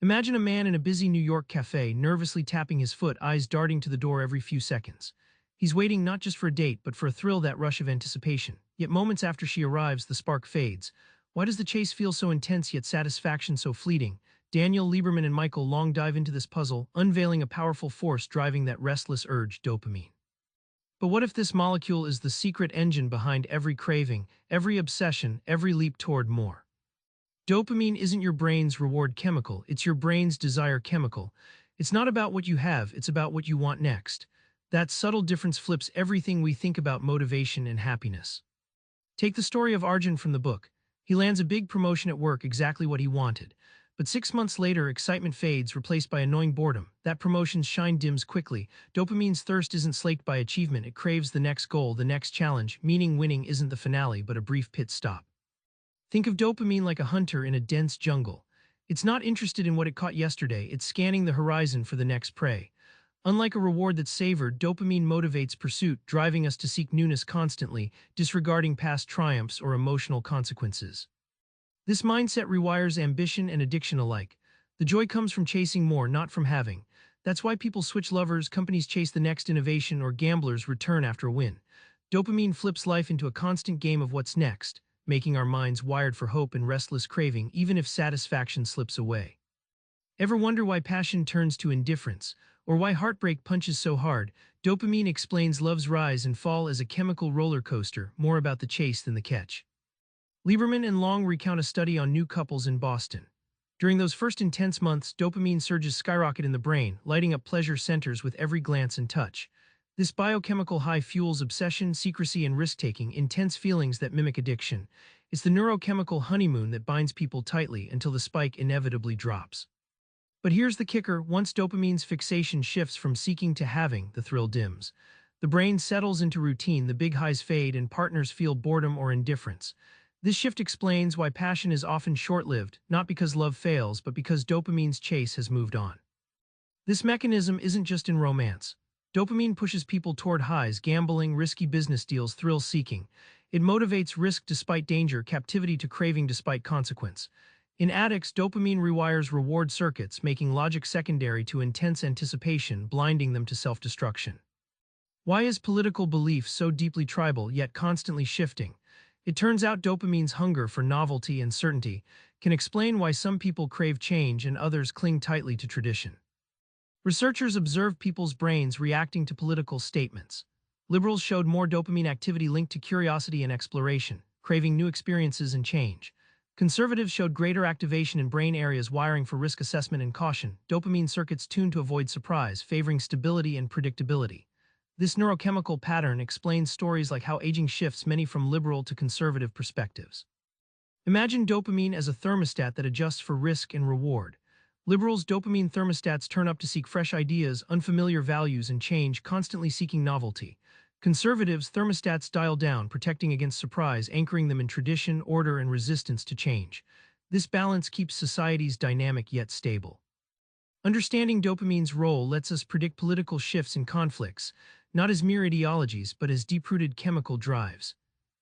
Imagine a man in a busy New York cafe, nervously tapping his foot, eyes darting to the door every few seconds. He's waiting not just for a date, but for a thrill, that rush of anticipation. Yet moments after she arrives, the spark fades. Why does the chase feel so intense, yet satisfaction so fleeting? Daniel, Lieberman, and Michael Long dive into this puzzle, unveiling a powerful force driving that restless urge, dopamine. But what if this molecule is the secret engine behind every craving, every obsession, every leap toward more? Dopamine isn't your brain's reward chemical, it's your brain's desire chemical. It's not about what you have, it's about what you want next. That subtle difference flips everything we think about motivation and happiness. Take the story of Arjun from the book. He lands a big promotion at work, exactly what he wanted. But 6 months later, excitement fades, replaced by annoying boredom. That promotion's shine dims quickly. Dopamine's thirst isn't slaked by achievement, it craves the next goal, the next challenge, meaning winning isn't the finale, but a brief pit stop. Think of dopamine like a hunter in a dense jungle. It's not interested in what it caught yesterday, it's scanning the horizon for the next prey. Unlike a reward that's savored, dopamine motivates pursuit, driving us to seek newness constantly, disregarding past triumphs or emotional consequences. This mindset rewires ambition and addiction alike. The joy comes from chasing more, not from having. That's why people switch lovers, companies chase the next innovation, or gamblers return after a win. Dopamine flips life into a constant game of what's next, making our minds wired for hope and restless craving, even if satisfaction slips away. Ever wonder why passion turns to indifference, or why heartbreak punches so hard? Dopamine explains love's rise and fall as a chemical roller coaster, more about the chase than the catch. Lieberman and Long recount a study on new couples in Boston. During those first intense months, dopamine surges skyrocket in the brain, lighting up pleasure centers with every glance and touch. This biochemical high fuels obsession, secrecy, and risk-taking, intense feelings that mimic addiction. It's the neurochemical honeymoon that binds people tightly until the spike inevitably drops. But here's the kicker: once dopamine's fixation shifts from seeking to having, the thrill dims. The brain settles into routine, the big highs fade, and partners feel boredom or indifference. This shift explains why passion is often short-lived, not because love fails, but because dopamine's chase has moved on. This mechanism isn't just in romance. Dopamine pushes people toward highs, gambling, risky business deals, thrill-seeking. It motivates risk despite danger, captivity to craving despite consequence. In addicts, dopamine rewires reward circuits, making logic secondary to intense anticipation, blinding them to self-destruction. Why is political belief so deeply tribal, yet constantly shifting? It turns out dopamine's hunger for novelty and certainty can explain why some people crave change and others cling tightly to tradition. Researchers observed people's brains reacting to political statements. Liberals showed more dopamine activity linked to curiosity and exploration, craving new experiences and change. Conservatives showed greater activation in brain areas wiring for risk assessment and caution, dopamine circuits tuned to avoid surprise, favoring stability and predictability. This neurochemical pattern explains stories like how aging shifts many from liberal to conservative perspectives. Imagine dopamine as a thermostat that adjusts for risk and reward. Liberals' dopamine thermostats turn up to seek fresh ideas, unfamiliar values, and change, constantly seeking novelty. Conservatives' thermostats dial down, protecting against surprise, anchoring them in tradition, order, and resistance to change. This balance keeps societies dynamic yet stable. Understanding dopamine's role lets us predict political shifts and conflicts, not as mere ideologies, but as deep-rooted chemical drives.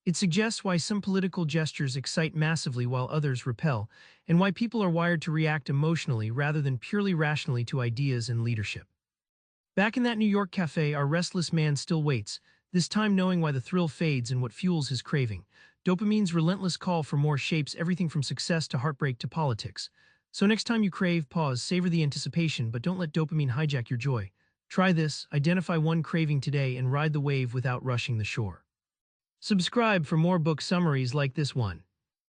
It suggests why some political gestures excite massively while others repel, and why people are wired to react emotionally rather than purely rationally to ideas and leadership. Back in that New York cafe, our restless man still waits, this time knowing why the thrill fades and what fuels his craving. Dopamine's relentless call for more shapes everything from success to heartbreak to politics. So next time you crave, pause, savor the anticipation, but don't let dopamine hijack your joy. Try this, identify one craving today and ride the wave without rushing the shore. Subscribe for more book summaries like this one.